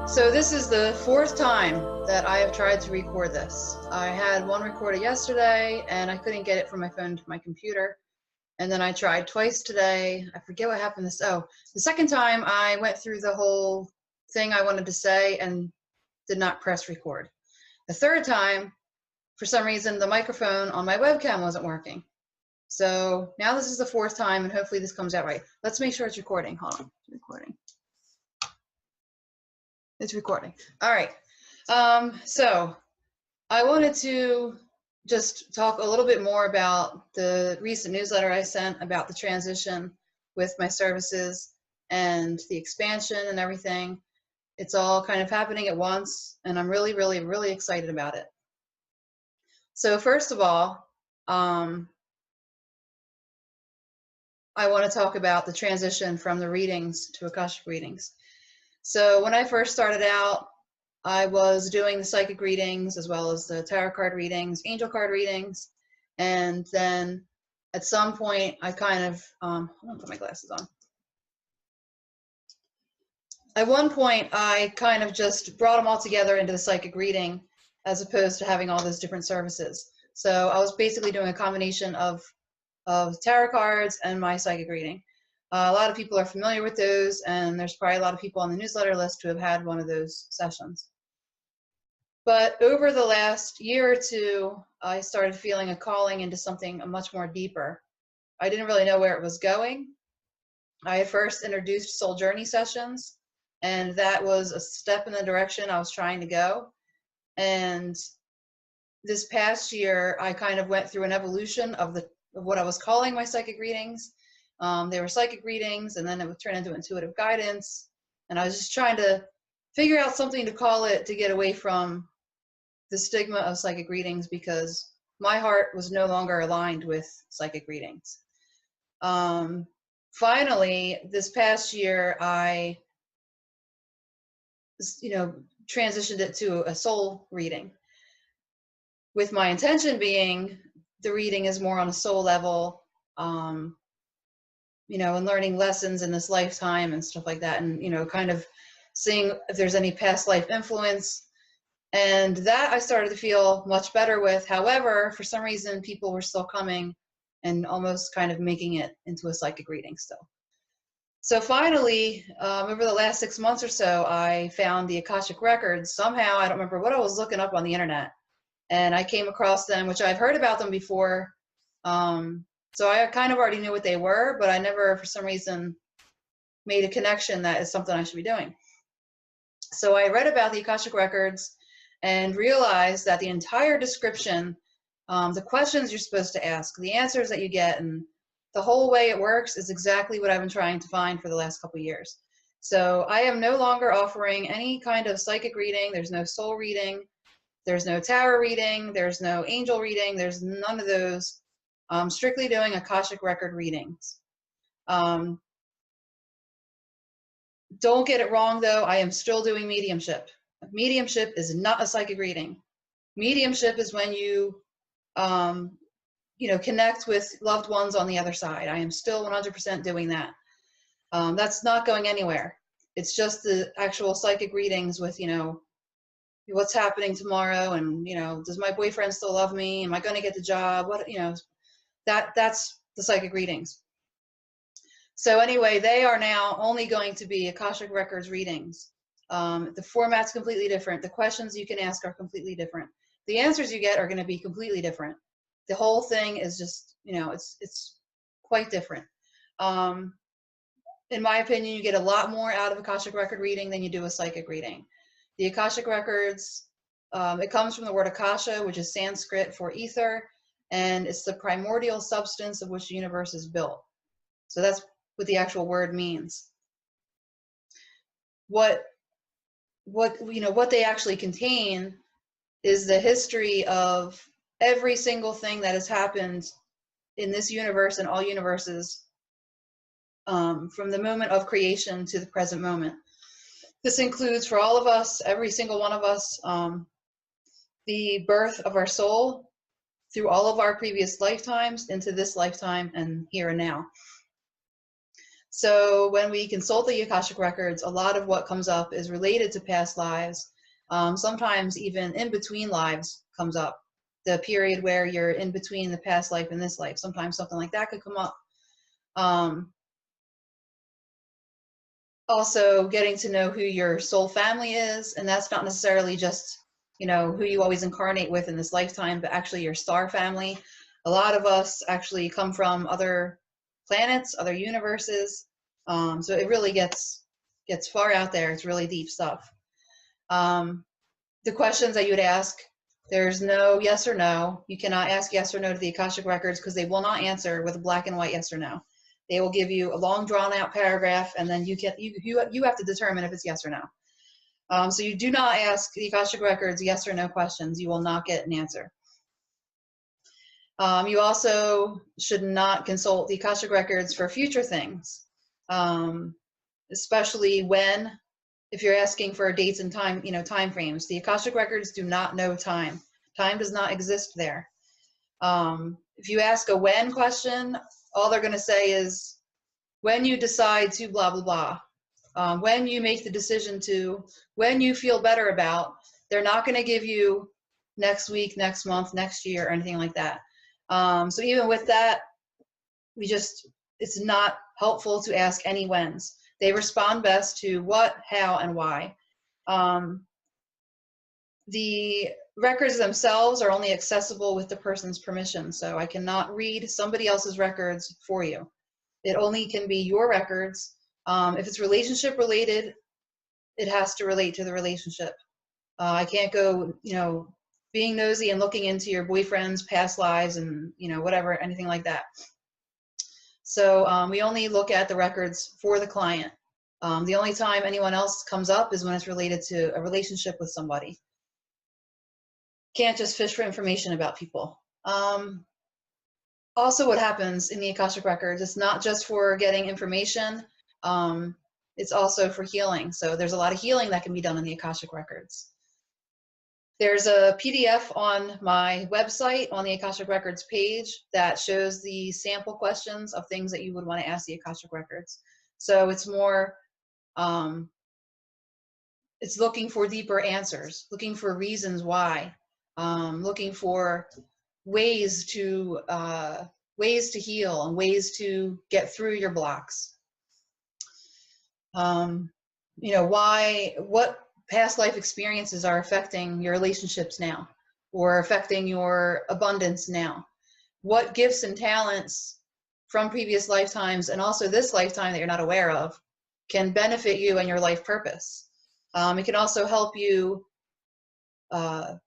So this is the fourth time that I have tried to record this. I had one recorded yesterday and I couldn't get it from my phone to my computer. And then I tried twice today. I forget what happened the second time I went through the whole thing I wanted to say and did not press record. The third time, for some reason, the microphone on my webcam wasn't working. So now this is the fourth time and hopefully this comes out right. Let's make sure it's recording. Hold on, it's recording. It's recording. All right. So I wanted to just talk a little bit more about the recent newsletter I sent about the transition with my services and the expansion and everything. It's all kind of happening at once, and I'm really, really, really excited about it. So first of all, I want to talk about the transition from the readings to Akashic readings. So when I first started out, I was doing the psychic readings as well as the tarot card readings, angel card readings, and then at some point I kind of, hold on, put my glasses on. At one point I kind of just brought them all together into the psychic reading as opposed to having all those different services. So I was basically doing a combination of tarot cards and my psychic reading. A lot of people are familiar with those, and there's probably a lot of people on the newsletter list who have had one of those sessions. But over the last year or two, I started feeling a calling into something much more deeper. I didn't really know where it was going. I had first introduced soul journey sessions, and that was a step in the direction I was trying to go. And this past year, I kind of went through an evolution of what I was calling my psychic readings. They were psychic readings, and then it would turn into intuitive guidance. And I was just trying to figure out something to call it to get away from the stigma of psychic readings, because my heart was no longer aligned with psychic readings. Finally, this past year, I transitioned it to a soul reading, with my intention being the reading is more on a soul level, and learning lessons in this lifetime and stuff like that, and kind of seeing if there's any past life influence. And that I started to feel much better with. However, for some reason, people were still coming and almost kind of making it into a psychic reading still. So finally, over the last 6 months or so, I found the Akashic records. Somehow, I don't remember what I was looking up on the internet, and I came across them, which I've heard about them before. So I kind of already knew what they were, but I never, for some reason, made a connection that is something I should be doing. So I read about the Akashic records and realized that the entire description, the questions you're supposed to ask, the answers that you get, and the whole way it works is exactly what I've been trying to find for the last couple of years. So I am no longer offering any kind of psychic reading. There's no soul reading. There's no tarot reading. There's no angel reading. There's none of those. I'm strictly doing Akashic record readings. Don't get it wrong, though. I am still doing mediumship. Mediumship is not a psychic reading. Mediumship is when you, connect with loved ones on the other side. I am still 100% doing that. That's not going anywhere. It's just the actual psychic readings with, what's happening tomorrow, and, does my boyfriend still love me? Am I going to get the job? That's the psychic readings. So anyway, they are now only going to be Akashic Records readings. The format's completely different. The questions you can ask are completely different. The answers you get are going to be completely different. The whole thing is just, it's quite different. In my opinion, you get a lot more out of Akashic Record reading than you do a psychic reading. The Akashic Records, it comes from the word Akasha, which is Sanskrit for ether, and it's the primordial substance of which the universe is built. So that's what the actual word means. What they actually contain is the history of every single thing that has happened in this universe and all universes, from the moment of creation to the present moment. This includes, for all of us, every single one of us, the birth of our soul through all of our previous lifetimes into this lifetime and here and now. So when we consult the Akashic Records, a lot of what comes up is related to past lives. Sometimes even in between lives comes up. The period where you're in between the past life and this life. Sometimes something like that could come up. Also getting to know who your soul family is, and that's not necessarily just, you know, who you always incarnate with in this lifetime, but actually your star family. A lot of us actually come from other planets, other universes, so it really gets far out there. It's really deep stuff. The questions that you would ask, there's no yes or no. You cannot ask yes or no to the Akashic Records because they will not answer with a black and white yes or no. They will give you a long drawn out paragraph, and then you have to determine if it's yes or no. So you do not ask the Akashic Records yes or no questions. You will not get an answer. You also should not consult the Akashic Records for future things, especially if you're asking for dates and time, time frames. The Akashic Records do not know time. Time does not exist there. If you ask a when question, all they're going to say is, when you decide to blah, blah, blah, when you make the decision to, when you feel better about, they're not going to give you next week, next month, next year, or anything like that. So even with that, it's not helpful to ask any whens. They respond best to what, how, and why. The records themselves are only accessible with the person's permission, so I cannot read somebody else's records for you. It only can be your records. If it's relationship related, it has to relate to the relationship. I can't go, being nosy and looking into your boyfriend's past lives and, whatever, anything like that. So we only look at the records for the client. The only time anyone else comes up is when it's related to a relationship with somebody. Can't just fish for information about people. Also, what happens in the Akashic Records, it's not just for getting information, it's also for healing. So there's a lot of healing that can be done in the Akashic Records. There's a PDF on my website on the Akashic Records page that shows the sample questions of things that you would want to ask the Akashic Records. So it's more, it's looking for deeper answers, looking for reasons why, looking for ways to heal and ways to get through your blocks. What past life experiences are affecting your relationships now, or affecting your abundance now? What gifts and talents from previous lifetimes and also this lifetime that you're not aware of can benefit you and your life purpose? It can also help you kind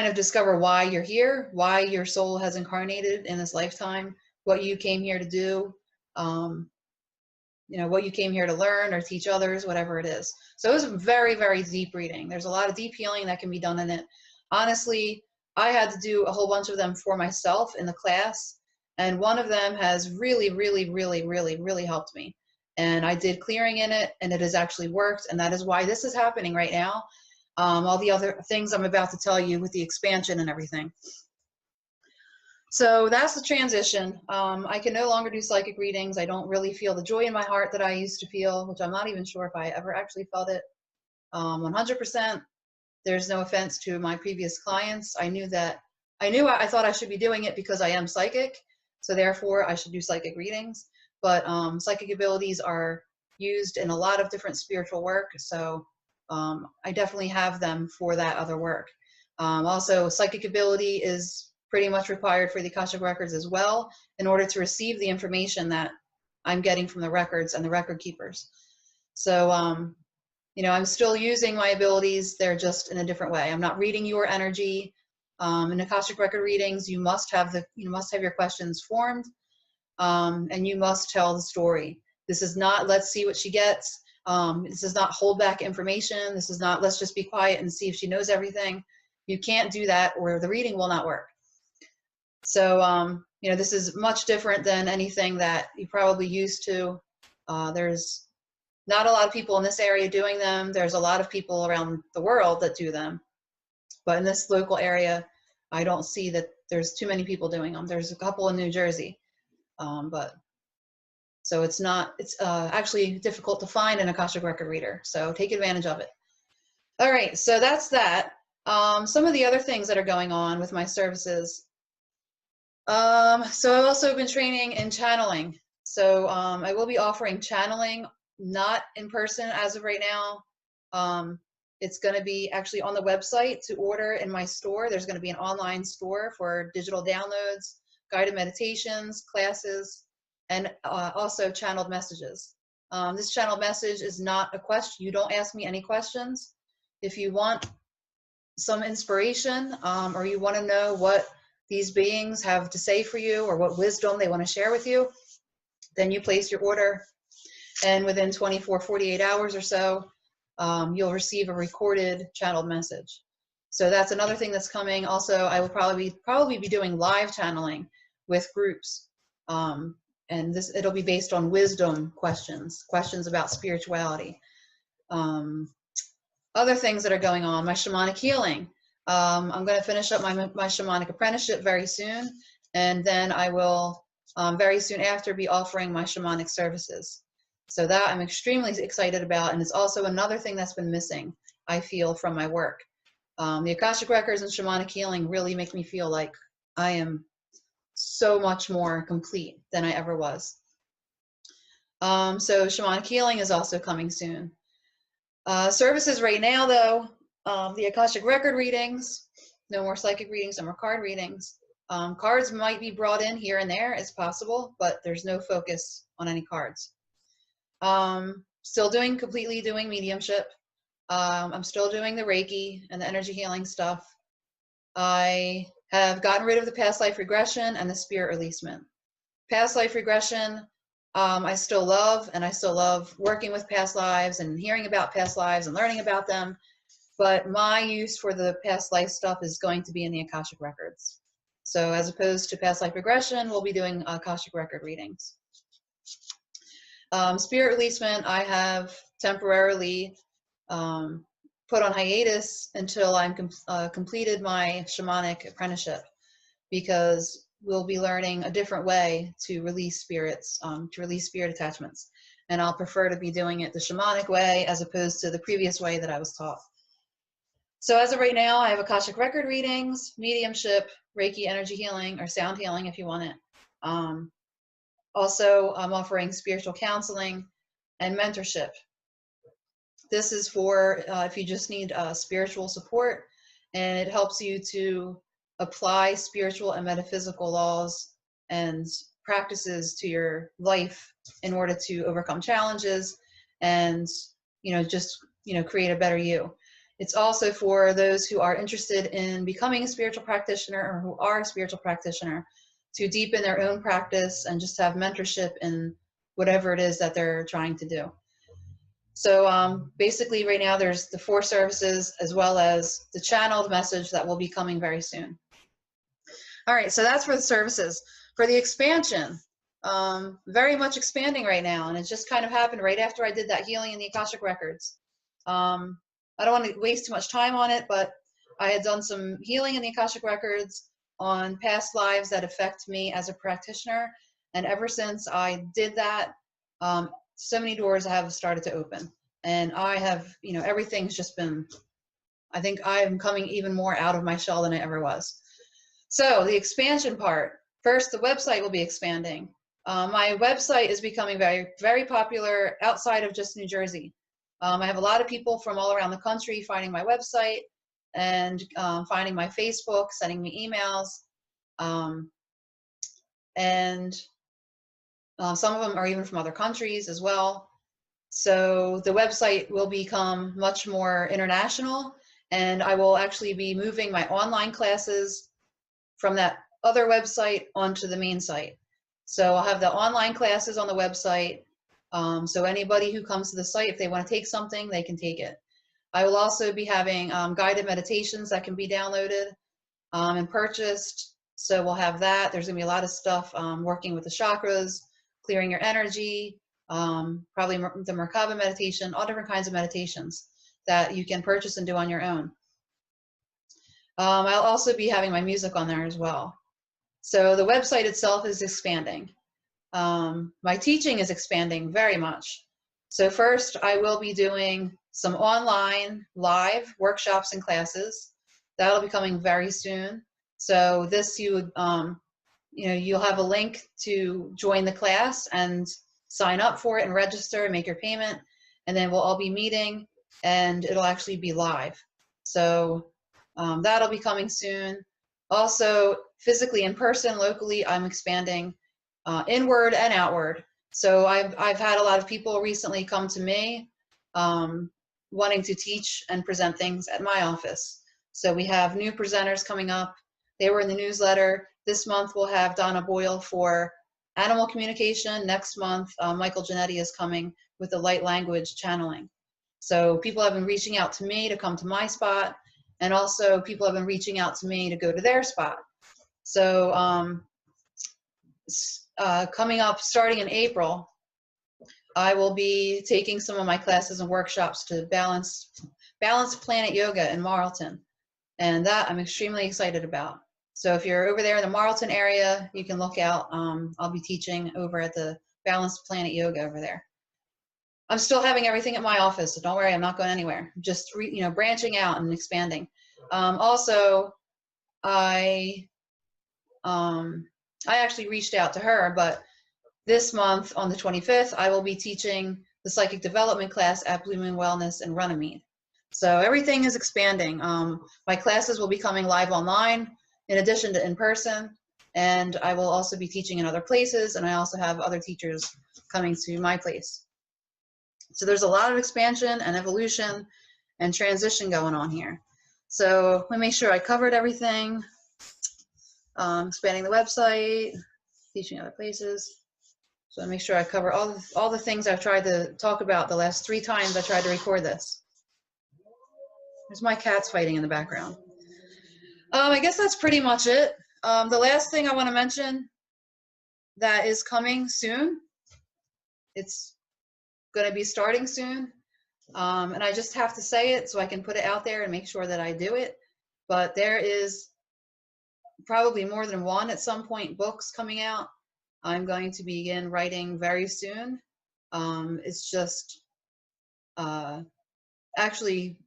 of discover why you're here, why your soul has incarnated in this lifetime, what you came here to do, what you came here to learn or teach others, whatever it is. So it was very, very deep reading. There's a lot of deep healing that can be done in it. Honestly, I had to do a whole bunch of them for myself in the class, and one of them has really, really, really, really, really helped me. And I did clearing in it, and it has actually worked, and that is why this is happening right now. All the other things I'm about to tell you with the expansion and everything. So that's the transition. I can no longer do psychic readings. I don't really feel the joy in my heart that I used to feel, which I'm not even sure if I ever actually felt it 100%. There's no offense to my previous clients. I thought I should be doing it because I am psychic, so therefore I should do psychic readings. But psychic abilities are used in a lot of different spiritual work, so I definitely have them for that other work. Also, psychic ability is pretty much required for the Akashic Records as well, in order to receive the information that I'm getting from the records and the record keepers. So, I'm still using my abilities. They're just in a different way. I'm not reading your energy. In Akashic Record readings, you must have your questions formed, and you must tell the story. This is not, let's see what she gets. This is not hold back information. This is not, let's just be quiet and see if she knows everything. You can't do that, or the reading will not work. So, this is much different than anything that you probably used to. There's not a lot of people in this area doing them. There's a lot of people around the world that do them. But in this local area, I don't see that there's too many people doing them. There's a couple in New Jersey. But So it's actually difficult to find an Akashic Record reader. So take advantage of it. All right, so that's that. Some of the other things that are going on with my services. So I've also been training in channeling. So I will be offering channeling, not in person as of right now. It's going to be actually on the website to order in my store. There's going to be an online store for digital downloads, guided meditations, classes, and also channeled messages. This channeled message is not a question. You don't ask me any questions. If you want some inspiration or you want to know what these beings have to say for you or what wisdom they want to share with you, then you place your order, and within 48 hours or so, you'll receive a recorded channeled message. So that's another thing that's coming. Also, I will probably be doing live channeling with groups, and it'll be based on wisdom questions about spirituality. Other things that are going on, my shamanic healing. I'm going to finish up my shamanic apprenticeship very soon, and then I will very soon after be offering my shamanic services. So that I'm extremely excited about, and it's also another thing that's been missing, I feel, from my work. The Akashic Records and shamanic healing really make me feel like I am so much more complete than I ever was. So shamanic healing is also coming soon. Services right now, though, the Akashic Record readings, no more psychic readings, no more card readings. Cards might be brought in here and there, it's possible, but there's no focus on any cards. Still completely doing mediumship. I'm still doing the Reiki and the energy healing stuff. I have gotten rid of the past life regression and the spirit releasement. Past life regression, I still love, and I still love working with past lives and hearing about past lives and learning about them. But my use for the past life stuff is going to be in the Akashic Records. So as opposed to past life regression, we'll be doing Akashic Record readings. Spirit releasement, I have temporarily put on hiatus until I'm completed my shamanic apprenticeship, because we'll be learning a different way to release spirits, to release spirit attachments. And I'll prefer to be doing it the shamanic way as opposed to the previous way that I was taught. So as of right now, I have Akashic Record readings, mediumship, Reiki energy healing, or sound healing if you want it. Also, I'm offering spiritual counseling and mentorship. This is for if you just need spiritual support, and it helps you to apply spiritual and metaphysical laws and practices to your life in order to overcome challenges and, just, create a better you. It's also for those who are interested in becoming a spiritual practitioner or who are a spiritual practitioner, to deepen their own practice and just have mentorship in whatever it is that they're trying to do. So basically right now there's the 4 services as well as the channeled message that will be coming very soon. All right, so that's for the services. For the expansion, very much expanding right now, and it just kind of happened right after I did that healing in the Akashic Records. I don't want to waste too much time on it, but I had done some healing in the Akashic Records on past lives that affect me as a practitioner, and ever since I did that, so many doors have started to open, and I have, everything's just been, I think I am coming even more out of my shell than I ever was. So the expansion part, first, the website will be expanding. My website is becoming very, very popular outside of just New Jersey. I have a lot of people from all around the country finding my website and finding my Facebook, sending me emails, and some of them are even from other countries as well. So the website will become much more international, and I will actually be moving my online classes from that other website onto the main site. So I'll have the online classes on the website. So anybody who comes to the site, if they want to take something, they can take it. I will also be having guided meditations that can be downloaded and purchased. So we'll have that. There's going to be a lot of stuff working with the chakras, clearing your energy, probably the Merkaba meditation, all different kinds of meditations that you can purchase and do on your own. I'll also be having my music on there as well. So the website itself is expanding. My teaching is expanding very much. So first, I will be doing some online live workshops and classes. That'll be coming very soon. So this you would, you'll have a link to join the class and sign up for it and register and make your payment. And then we'll all be meeting and it'll actually be live. So that'll be coming soon. Also, physically in person, locally, I'm expanding inward and outward. So I've had a lot of people recently come to me wanting to teach and present things at my office. So we have new presenters coming up. They were in the newsletter. This month we'll have Donna Boyle for animal communication. Next month, Michael Giannetti is coming with the light language channeling. So people have been reaching out to me to come to my spot, and also people have been reaching out to me to go to their spot. So coming up, starting in April, I will be taking some of my classes and workshops to Balanced Planet Yoga in Marlton, and that I'm extremely excited about. So if you're over there in the Marlton area, you can look out. I'll be teaching over at the Balanced Planet Yoga over there. I'm still having everything at my office, so don't worry, I'm not going anywhere. I'm just branching out and expanding. Also, I actually reached out to her, but this month on the 25th, I will be teaching the psychic development class at Blue Moon Wellness in Runnymede. So everything is expanding. My classes will be coming live online in addition to in person, and I will also be teaching in other places, and I also have other teachers coming to my place. So there's a lot of expansion and evolution and transition going on here. So let me make sure I covered everything. Expanding the website, teaching other places. So I make sure I cover all the things I've tried to talk about the last 3 times I tried to record this. There's my cats fighting in the background. I guess that's pretty much it. The last thing I want to mention that is coming soon, it's going to be starting soon, and I just have to say it so I can put it out there and make sure that I do it. But there is probably more than one at some point books coming out. I'm going to begin writing very soon. It's just actually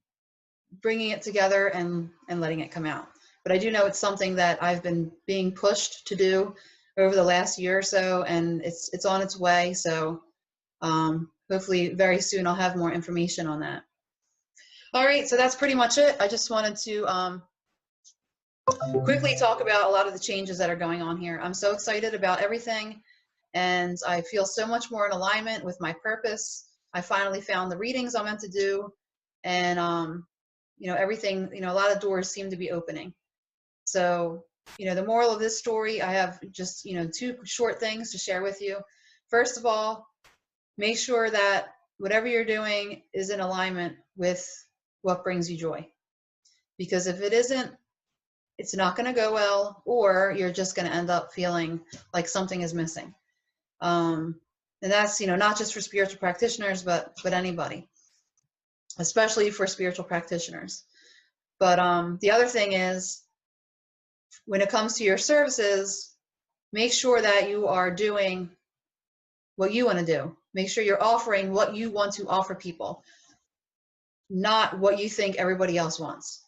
bringing it together and letting it come out. But I do know it's something that I've been being pushed to do over the last year or so, and it's on its way. So hopefully very soon I'll have more information on that. All right, so that's pretty much it. I just wanted to quickly talk about a lot of the changes that are going on here. I'm so excited about everything, and I feel so much more in alignment with my purpose. I finally found the readings I'm meant to do, and everything, a lot of doors seem to be opening. So, the moral of this story, I have just, 2 short things to share with you. First of all, make sure that whatever you're doing is in alignment with what brings you joy. Because if it isn't, it's not going to go well, or you're just going to end up feeling like something is missing. And that's, not just for spiritual practitioners, but anybody, especially for spiritual practitioners. But the other thing is, when it comes to your services, make sure that you are doing what you want to do. Make sure you're offering what you want to offer people, not what you think everybody else wants.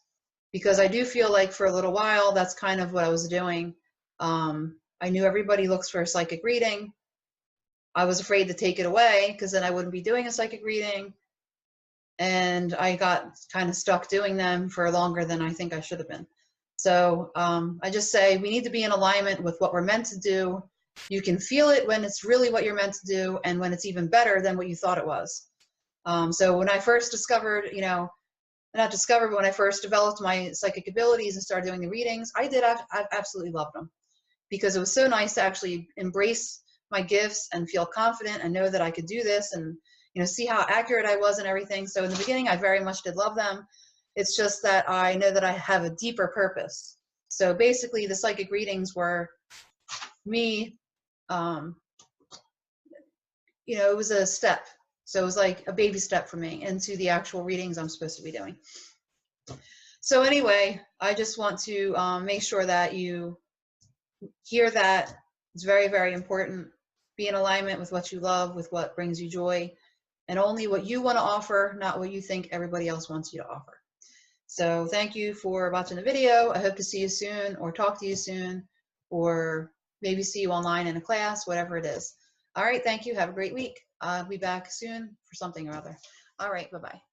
Because I do feel like for a little while, that's kind of what I was doing. I knew everybody looks for a psychic reading. I was afraid to take it away because then I wouldn't be doing a psychic reading. And I got kind of stuck doing them for longer than I think I should have been. So I just say we need to be in alignment with what we're meant to do. You can feel it when it's really what you're meant to do, and when it's even better than what you thought it was. So when I first discovered, not discovered, but when I first developed my psychic abilities and started doing the readings, I absolutely loved them, because it was so nice to actually embrace my gifts and feel confident and know that I could do this, and see how accurate I was and everything. So in the beginning, I very much did love them. It's just that I know that I have a deeper purpose. So basically, the psychic readings were me, it was a step. So it was like a baby step for me into the actual readings I'm supposed to be doing. So anyway, I just want to make sure that you hear that. It's very, very important. be in alignment with what you love, with what brings you joy, and only what you want to offer, not what you think everybody else wants you to offer. So thank you for watching the video. I hope to see you soon, or talk to you soon, or maybe see you online in a class, whatever it is. All right, thank you. Have a great week. I'll be back soon for something or other. All right, bye-bye.